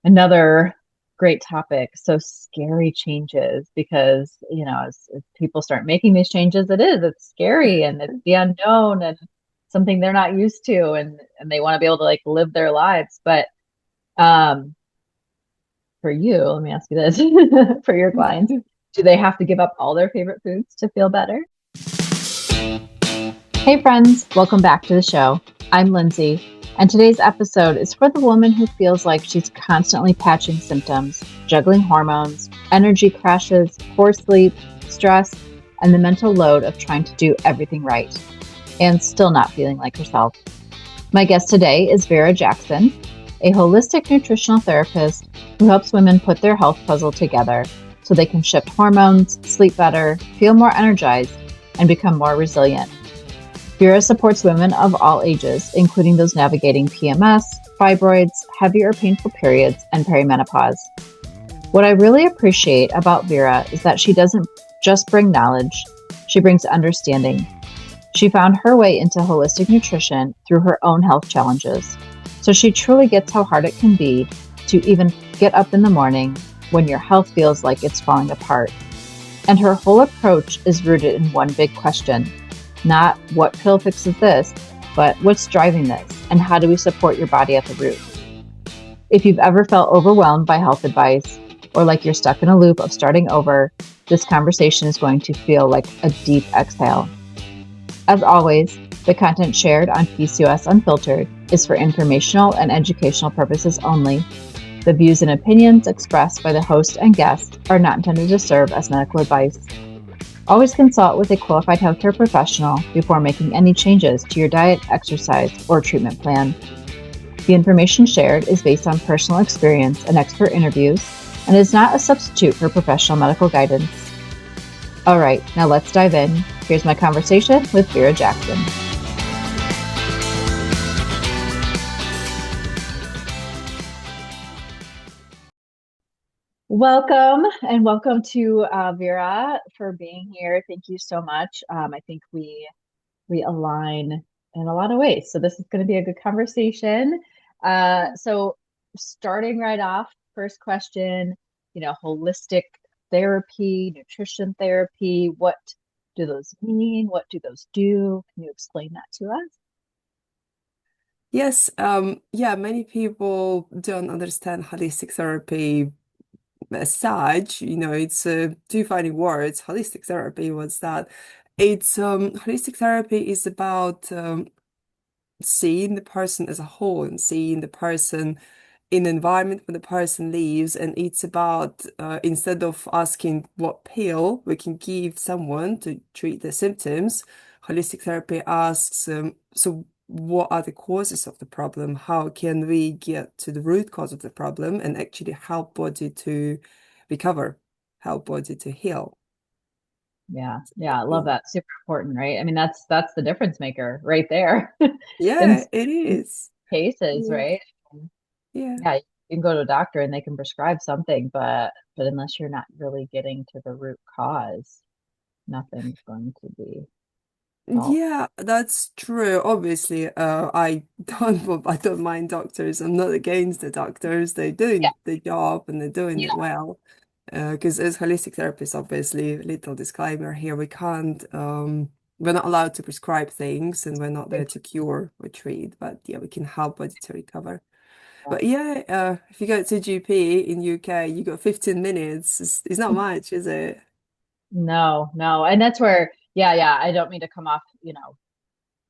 Another great topic. So scary changes because, as people start making these changes, it's scary and it's the unknown and something they're not used to and they want to be able to like live their lives. But um for you, let me ask you this, for your clients, do they have to give up all their favorite foods to feel better? Hey friends, welcome back to the show. I'm Lindsie, and today's episode is for the woman who feels like she's constantly patching symptoms, juggling hormones, energy crashes, poor sleep, stress, and the mental load of trying to do everything right and still not feeling like herself. My guest today is Vera Jackson, a holistic nutritional therapist who helps women put their health puzzle together so they can shift hormones, sleep better, feel more energized, and become more resilient. Vera supports women of all ages, including those navigating PMS, fibroids, heavy or painful periods, and perimenopause. What I really appreciate about Vera is that she doesn't just bring knowledge, she brings understanding. She found her way into holistic nutrition through her own health challenges. So she truly gets how hard it can be to even get up in the morning when your health feels like it's falling apart. And her whole approach is rooted in one big question. Not what pill fixes this, but what's driving this and how do we support your body at the root? If you've ever felt overwhelmed by health advice or like you're stuck in a loop of starting over, this conversation is going to feel like a deep exhale. As always, the content shared on PCOS Unfiltered is for informational and educational purposes only. The views and opinions expressed by the host and guest are not intended to serve as medical advice. Always consult with a qualified healthcare professional before making any changes to your diet, exercise, or treatment plan. The information shared is based on personal experience and expert interviews and is not a substitute for professional medical guidance. All right, now let's dive in. Here's my conversation with Vera Jackson. Welcome to Vera for being here. Thank you so much. I think we align in a lot of ways, so this is going to be a good conversation. So starting right off, first question, holistic therapy, nutrition therapy, what do those mean? What do those do? Can you explain that to us? Yes, yeah, many people don't understand holistic therapy as such. It's two fighting words. Holistic therapy, what's that? It's holistic therapy is about seeing the person as a whole and seeing the person in the environment where the person lives. And it's about instead of asking what pill we can give someone to treat the symptoms, holistic therapy asks, so what are the causes of the problem? How can we get to the root cause of the problem and actually help body to recover, help body to heal? Yeah, I love that. Super important, right? I mean, that's the difference maker right there. In Yeah, it some is. cases, Yeah. right? Yeah. Yeah, you can go to a doctor and they can prescribe something, but unless you're not really getting to the root cause, nothing's going to be solved. Yeah, that's true. Obviously, I don't mind doctors. I'm not against the doctors. They're Yeah, doing the job and they're doing it yeah, well. Because as holistic therapists, obviously, little disclaimer here, we're not allowed to prescribe things and we're not there to cure or treat, but yeah, we can help body to recover. yeah. But yeah, if you go to GP in UK, you got 15 minutes. It's not much, is it? No, no. And that's where, yeah, I don't mean to come off,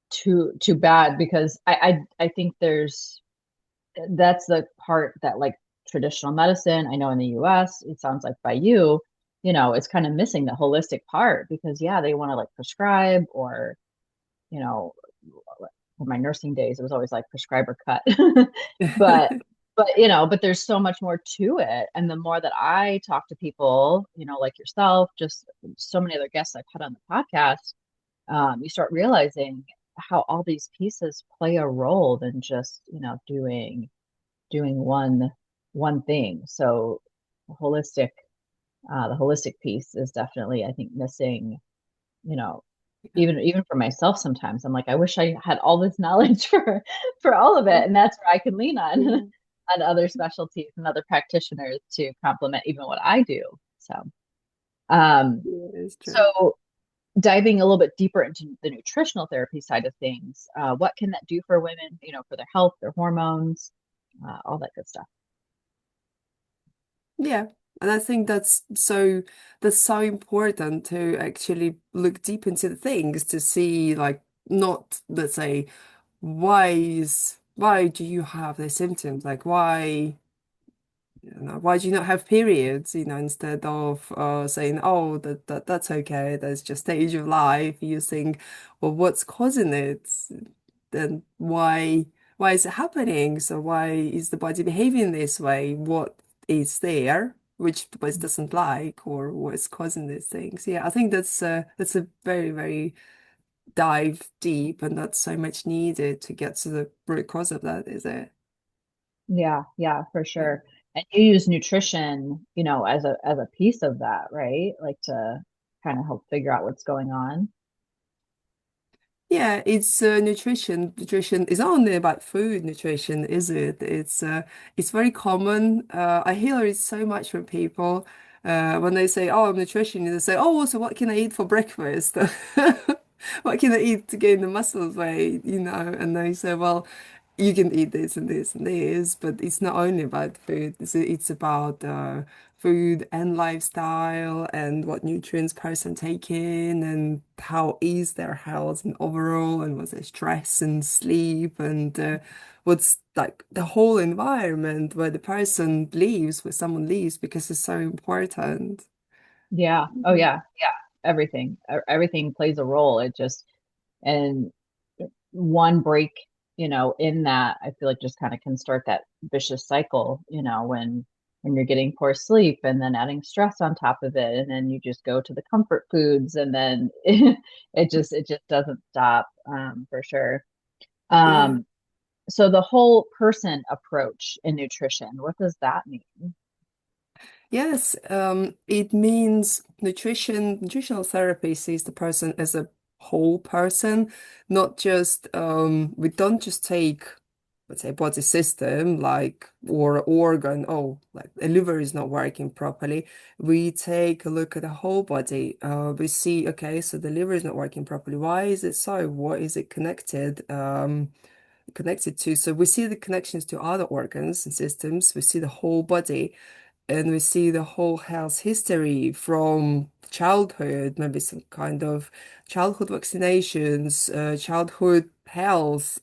too bad because I think that's the part that like traditional medicine, I know in the US, it sounds like by you, it's kind of missing the holistic part because yeah, they want to like prescribe or, you know, for my nursing days, it was always like prescribe or cut. but but there's so much more to it. And the more that I talk to people, like yourself, just so many other guests I've had on the podcast, you start realizing how all these pieces play a role than just, doing one thing. So holistic, the holistic piece is definitely, I think, missing, you know, even for myself sometimes. I'm like, I wish I had all this knowledge for all of it. And that's where I can lean on. on other specialties and other practitioners to complement even what I do. So, um, Yeah, it's true. so diving a little bit deeper into the nutritional therapy side of things, what can that do for women, for their health, their hormones, all that good stuff? Yeah. And I think that's so important to actually look deep into the things to see like not let's say why do you have the symptoms? Like why do you not have periods? Instead of saying, oh, that's okay, that's just stage of life. You think, well, what's causing it? Then why is it happening? So why is the body behaving this way? What is there, which the body doesn't like, or what's causing these things? Yeah, I think that's a very, very dive deep, and that's so much needed to get to the root cause of that, is it? Yeah, yeah, for Yeah. sure. And you use nutrition, as a piece of that, right? Like to kind of help figure out what's going on. Yeah, it's nutrition. Nutrition is not only about food nutrition, is it? It's very common. I hear it so much from people when they say, "Oh, I'm nutrition," they say, "Oh, so what can I eat for breakfast? What can I eat to gain the muscles weight?" And they say, "Well, you can eat this and this and this, but it's not only about food. It's about food and lifestyle and what nutrients person take in and how is their health and overall and what's their stress and sleep and what's like the whole environment where the person lives, where someone lives, because it's so important." Yeah. Oh, yeah. Yeah. Everything. Everything plays a role. And one break, in that, I feel like just kind of can start that vicious cycle, when you're getting poor sleep and then adding stress on top of it, and then you just go to the comfort foods, and then it just doesn't stop, for sure. Yeah. Um, so the whole person approach in nutrition, what does that mean? Yes, it means nutritional therapy sees the person as a whole person, not just we don't just take, let's say, body system like or organ, oh, like the liver is not working properly. We take a look at the whole body. We see, okay, so the liver is not working properly. Why is it so? What is it connected to? So we see the connections to other organs and systems. We see the whole body and we see the whole health history from childhood, maybe some kind of childhood vaccinations, childhood health,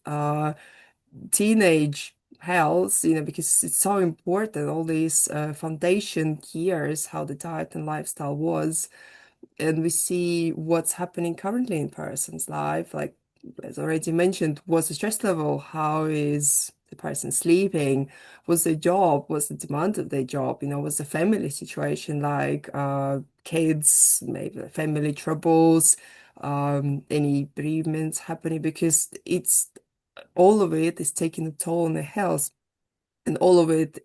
teenage health, because it's so important, all these foundation years, how the diet and lifestyle was and we see what's happening currently in person's life. Like as already mentioned, what's the stress level? How is the person sleeping? What's their job? What's the demand of their job? What's the family situation like? Kids, maybe family troubles, any bereavements happening because it's all of it is taking a toll on their health and all of it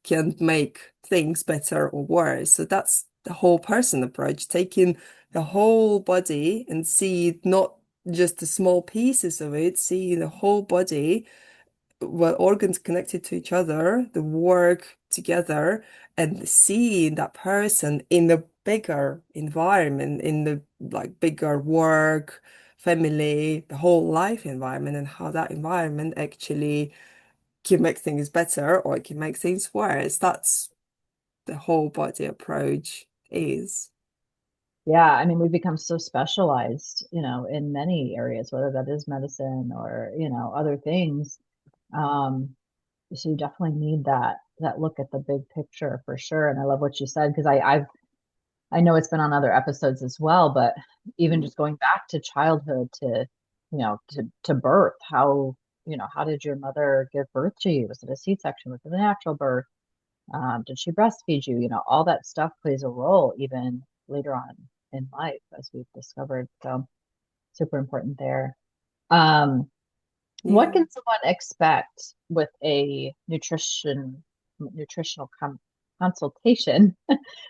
can make things better or worse. So that's the whole person approach, taking the whole body and see it not just the small pieces of it, seeing the whole body, what organs connected to each other, the work together, and seeing that person in the bigger environment, in the like bigger work, family, the whole life environment, and how that environment actually can make things better or it can make things worse. That's the whole body approach is. Yeah, I mean, we've become so specialized, in many areas, whether that is medicine or, other things. Um, so you definitely need that look at the big picture for sure. And I love what you said because I know it's been on other episodes as well, but even just going back to childhood to birth, how did your mother give birth to you? Was it a C-section? Was it a natural birth? Did she breastfeed you? All that stuff plays a role even later on in life, as we've discovered. So super important there. Um, what Yeah. can someone expect with a nutritional consultation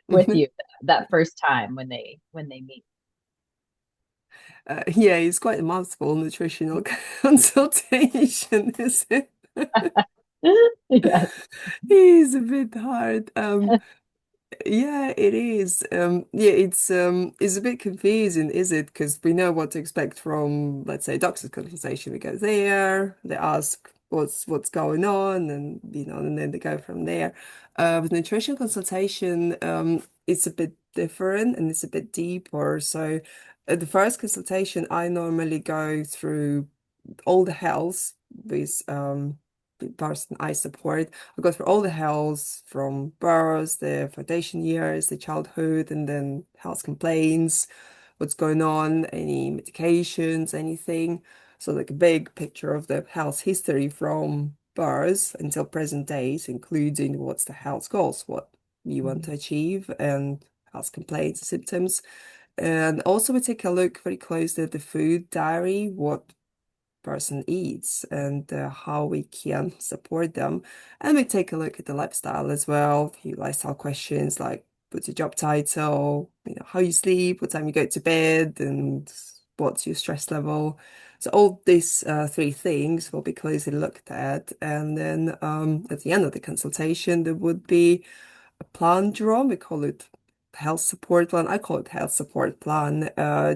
with you that first time when they meet? Yeah, it's quite a mouthful, nutritional consultation, is it? Yes. It's a bit hard. Yeah, it is. Yeah, it's a bit confusing, is it? Because we know what to expect from, let's say, doctor's consultation. We go there, they ask what's going on, and and then they go from there. With nutrition consultation, it's a bit different and it's a bit deeper. So, at the first consultation, I normally go through all the health with the person I support. I go through all the health from birth, the foundation years, the childhood, and then health complaints, what's going on, any medications, anything. So like a big picture of the health history from birth until present days, including what's the health goals, what you want to achieve, and health complaints, symptoms. And also we take a look very closely at the food diary, what person eats and how we can support them. And we take a look at the lifestyle as well, a few lifestyle questions like what's your job title, how you sleep, what time you go to bed, and what's your stress level. So all these three things will be closely looked at. And then at the end of the consultation, there would be a plan drawn. We call it health support plan. I call it health support plan.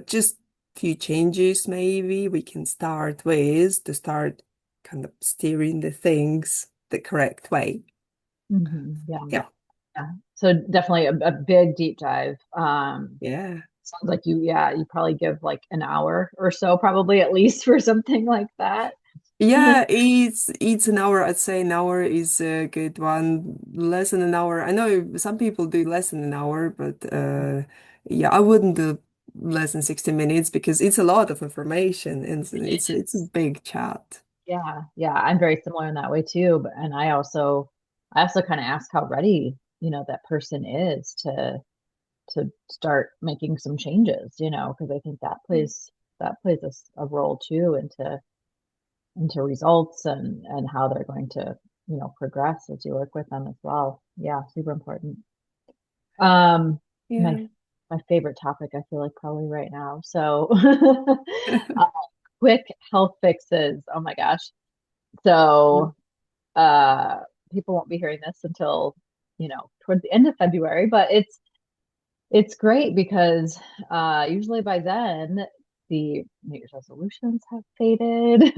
Just few changes maybe we can start with to start kind of steering the things the correct way. Yeah. Yeah. Yeah. So definitely a big deep dive. Yeah. Sounds like yeah, you probably give like an hour or so, probably at least for something like that. Yeah, it's an hour. I'd say an hour is a good one. Less than an hour. I know some people do less than an hour, but yeah, I wouldn't do less than 60 minutes because it's a lot of information and it's a big chat. Yeah, yeah, I'm very similar in that way too. But and I also kind of ask how ready, that person is to start making some changes, because I think that plays a role too into results and how they're going to, progress as you work with them as well. Yeah, super important. Um, my Yeah. my favorite topic, I feel like probably right now. So, quick health fixes. Oh my gosh. So, uh, people won't be hearing this until, towards the end of February, but it's great because usually by then the New Year's resolutions have faded.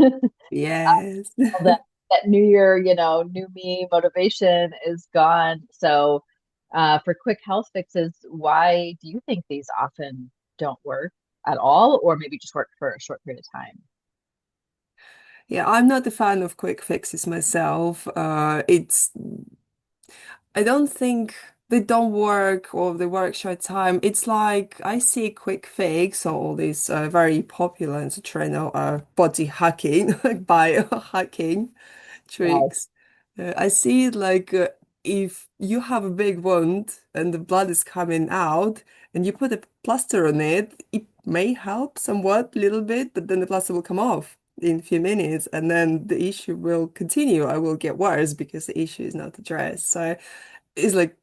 Yes. All that New Year, new me motivation is gone. So, for quick health fixes, why do you think these often don't work at all, or maybe just work for a short period of time? Yeah, I'm not a fan of quick fixes myself. I don't think they don't work or they work short time. It's like I see quick fix or all these very popular and trend body hacking, like biohacking Yes. tricks. I see it like if you have a big wound and the blood is coming out and you put a plaster on it, it may help somewhat, a little bit, but then the plaster will come off in a few minutes and then the issue will continue. I will get worse because the issue is not addressed. So it's like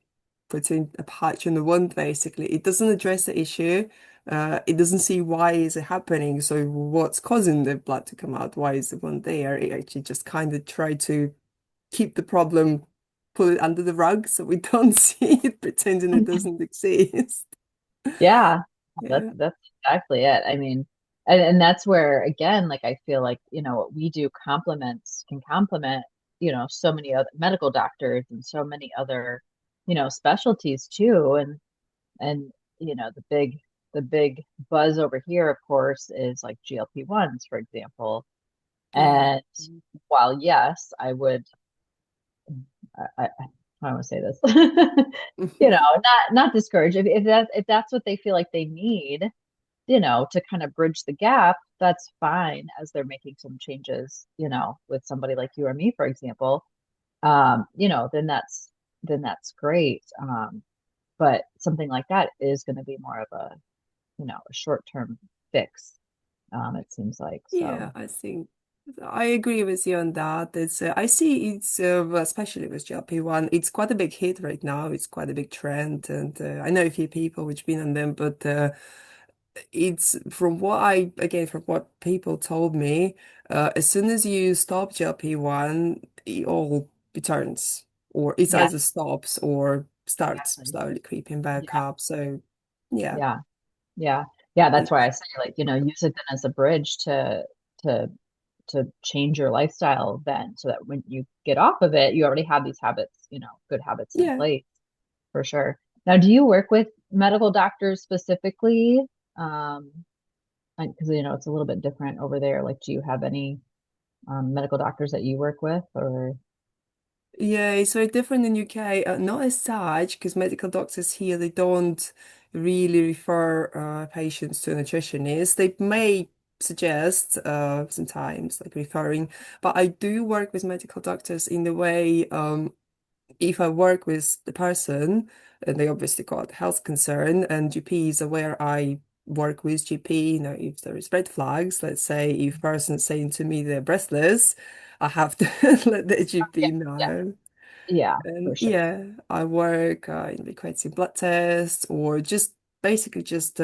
putting a patch on the wound, basically. It doesn't address the issue. It doesn't see why is it happening. So what's causing the blood to come out? Why is the wound there? It actually just kind of try to keep the problem, put it under the rug so we don't see it, pretending it doesn't exist. Yeah, that's Yeah. that's exactly it. I mean, and that's where again, like I feel like, what we do can complement, so many other medical doctors and so many other, specialties too. And the big buzz over here, of course, is like GLP-1s, for example. Yeah. And while yes, I don't want to say this, not discourage if that's what they feel like they need, to kind of bridge the gap, that's fine as they're making some changes, with somebody like you or me, for example. Then that's great. But something like that is going to be more of a short-term fix, it seems like. Yeah, So I think I agree with you on that. I see it's well, especially with GLP-1, it's quite a big hit right now. It's quite a big trend, and I know a few people which been on them, but it's from what from what people told me, as soon as you stop GLP-1, it all returns, or it Yeah, either stops or starts exactly. slowly creeping back Yeah, up. So, yeah, yeah, yeah, yeah. That's why it's I say, like, use it then as a bridge to to change your lifestyle then, so that when you get off of it, you already have these habits, good habits in yeah. place for sure. Now, do you work with medical doctors specifically? Um, because it's a little bit different over there. Like, do you have any medical doctors that you work with, or Yeah, it's very different in UK. Not as such, because medical doctors here, they don't really refer patients to a nutritionist. They may suggest sometimes like referring, but I do work with medical doctors in the way if I work with the person and they obviously got health concern and GP is aware I work with GP, if there is red flags, let's say if person's saying to me they're breathless, I have to let the yeah, GP yeah, know. yeah, And for sure. yeah, I work in requesting blood tests or just basically just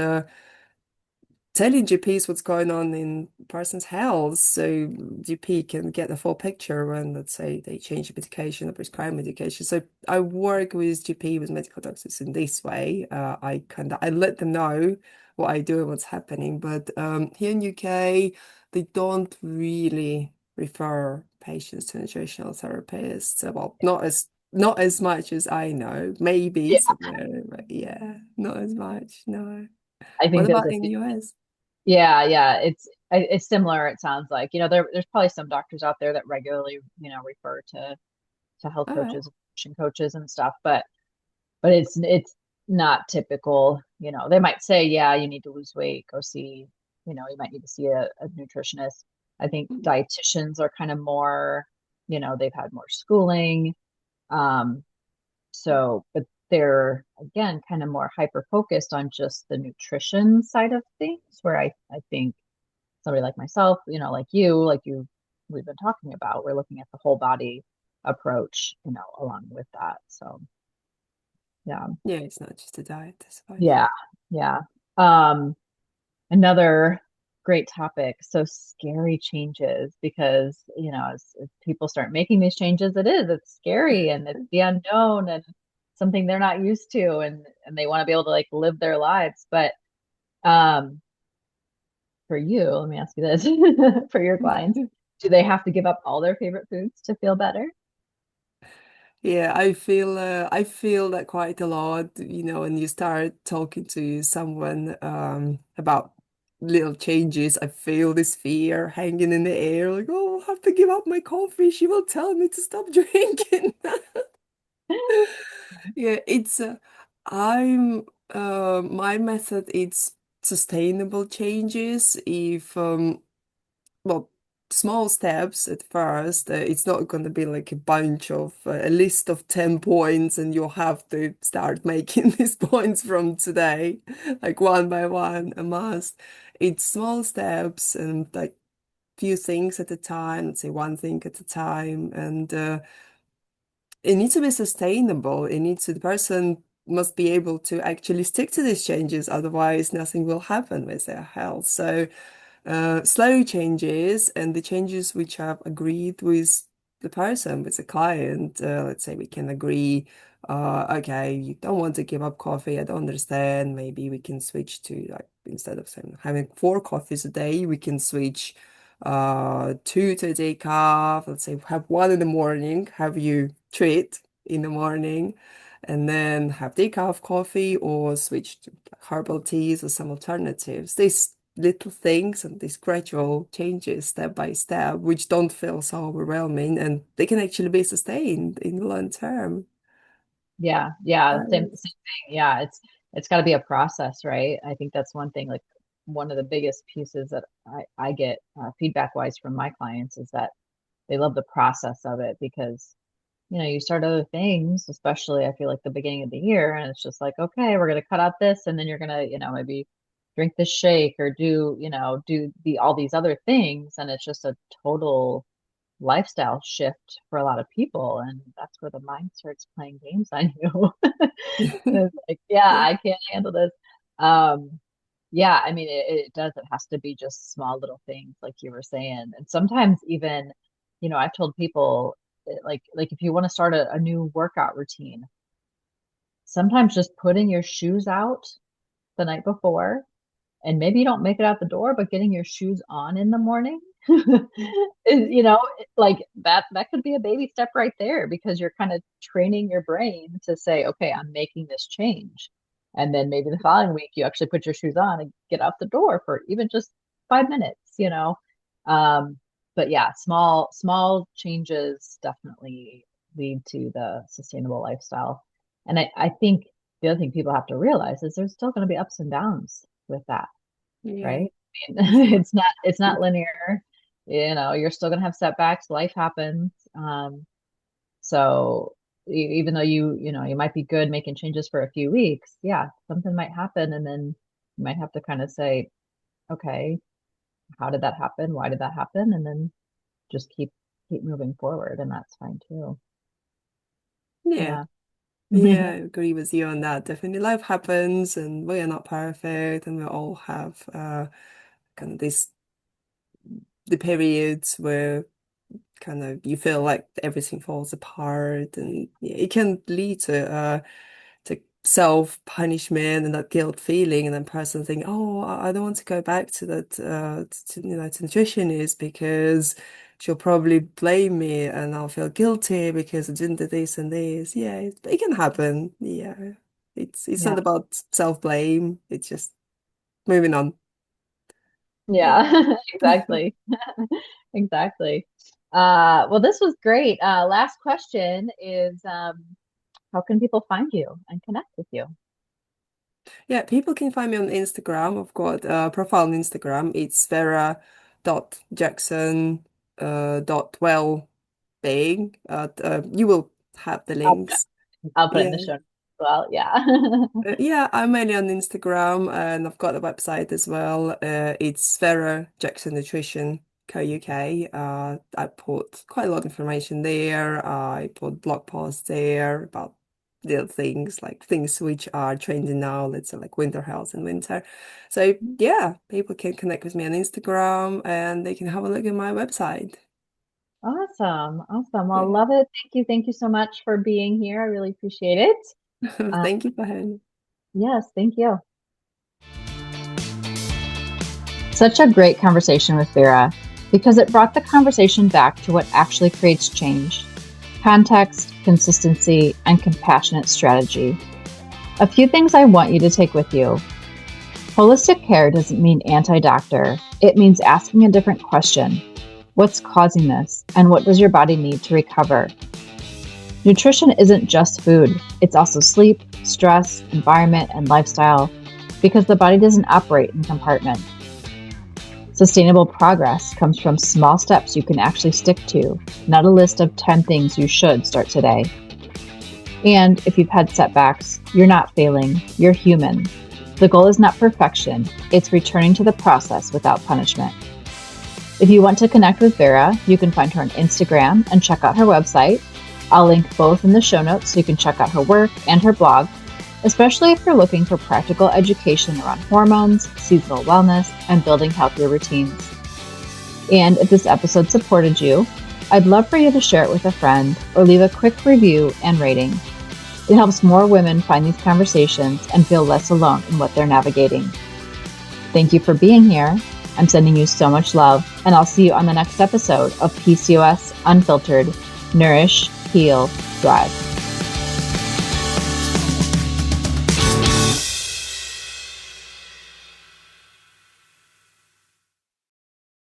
telling GPs what's going on in person's health so GP can get a full picture when, let's say, they change the medication or prescribe medication. So I work with GP, with medical doctors in this way. I let them know what I do and what's happening. But here in UK, they don't really refer patients to nutritional therapists. Well, not as much as I know. Maybe Yeah, somewhere, but yeah, not as much. No. I What think there's about a in few. US? Yeah, yeah, it's similar. It sounds like there's probably some doctors out there that regularly refer to health All right. coaches, nutrition coaches, and stuff, but it's not typical. They might say, yeah, you need to lose weight, go see, you might need to see a nutritionist. I think dietitians are kind of more, they've had more schooling. Um, but they're again kind of more hyper focused on just the nutrition side of things, where I think somebody like myself, like you, we've been talking about, we're looking at the whole body approach, along with that. So yeah. Yeah, it's not just a diet, I suppose. Yeah, yeah. Um, Another great topic. So scary changes, because, as people start making these changes, it's scary and it's the unknown and something they're not used to, and they want to be able to like live their lives. But um, for you, let me ask you this, for your clients, do they have to give up all their favorite foods to feel better? Yeah, I feel that quite a lot, when you start talking to someone about little changes, I feel this fear hanging in the air, like, oh, I'll have to give up my coffee. She will tell me to stop drinking. Yeah, it's I'm my method it's sustainable changes. If well, small steps at first. It's not going to be like a bunch of a list of 10 points, and you'll have to start making these points from today, like one by one, a must. It's small steps and like few things at a time, let's say one thing at a time. And it needs to be sustainable. The person must be able to actually stick to these changes, otherwise nothing will happen with their health. So slow changes and the changes which I've agreed with the person, with the client. Let's say we can agree, okay, you don't want to give up coffee. I don't understand. Maybe we can switch to like instead of saying having 4 coffees a day, we can switch two to a decaf. Let's say have one in the morning, have you treat in the morning, and then have decaf coffee or switch to herbal teas or some alternatives. These little things and these gradual changes step by step, which don't feel so overwhelming and they can actually be sustained in the long term. Yeah, yeah, same Yes. thing. Yeah, it's got to be a process, right? I think that's one thing. Like, one of the biggest pieces that I get feedback wise from my clients is that they love the process of it, because you start other things, especially I feel like the beginning of the year, and it's just like, okay, we're gonna cut out this, and then you're gonna maybe drink this shake or do the all these other things, and it's just a total lifestyle shift for a lot of people, and that's where the mind starts playing games on you. And it's like, yeah, Yeah. I can't handle this. um Yeah, I mean, it does. It has to be just small little things, like you were saying. And sometimes even, I've told people like if you want to start a new workout routine, sometimes just putting your shoes out the night before, and maybe you don't make it out the door, but getting your shoes on in the morning is, like that could be a baby step right there, because you're kind of training your brain to say, okay, I'm making this change. And then maybe the following week you actually put your shoes on and get out the door for even just 5 minutes. Um, but yeah, small changes definitely lead to the sustainable lifestyle. And I think the other thing people have to realize is there's still going to be ups and downs with that, Yeah, right? I for mean, sure. it's not linear. You're still gonna have setbacks. Life happens. So even though you might be good making changes for a few weeks, yeah, something might happen, and then you might have to kind of say, okay, how did that happen? Why did that happen? And then just keep moving forward, and that's fine too. Yeah. Yeah. Yeah, I agree with you on that. Definitely life happens and we are not perfect and we all have kind of this the periods where kind of you feel like everything falls apart and yeah, it can lead to self-punishment and that guilt feeling and then person think, oh, I don't want to go back to that to nutritionist because she'll probably blame me and I'll feel guilty because I didn't do this and this. Yeah, it can happen. Yeah. It's Yeah. not about self-blame. It's just moving on. Yeah. Yeah. Exactly. Exactly. Well, this was great. Last question is, how can people find you and connect with you? Yeah, people can find me on Instagram. I've got a profile on Instagram. It's vera.jackson .well-being. You will have the I'll, links. I'll put it in the Yeah. show notes as well. Yeah. Yeah, I'm mainly on Instagram and I've got a website as well. It's Vera Jackson Nutrition Co UK. I put quite a lot of information there. I put blog posts there about little things like things which are trending now, let's say like winter health and winter. So yeah, people can connect with me on Instagram and they can have a look at my website. Awesome. Awesome. Well, Yeah. love it. Thank you. Thank you so much for being here. I really appreciate it. Uh, Thank you for having me. yes, thank you. Such a great conversation with Vera, because it brought the conversation back to what actually creates change: context, consistency, and compassionate strategy. A few things I want you to take with you. Holistic care doesn't mean anti-doctor. It means asking a different question. What's causing this? And what does your body need to recover? Nutrition isn't just food. It's also sleep, stress, environment, and lifestyle, because the body doesn't operate in compartments. Sustainable progress comes from small steps you can actually stick to, not a list of 10 things you should start today. And if you've had setbacks, you're not failing, you're human. The goal is not perfection, it's returning to the process without punishment. If you want to connect with Vera, you can find her on Instagram and check out her website. I'll link both in the show notes so you can check out her work and her blog, especially if you're looking for practical education around hormones, seasonal wellness, and building healthier routines. And if this episode supported you, I'd love for you to share it with a friend or leave a quick review and rating. It helps more women find these conversations and feel less alone in what they're navigating. Thank you for being here. I'm sending you so much love, and I'll see you on the next episode of PCOS Unfiltered. Nourish, Heal, Thrive.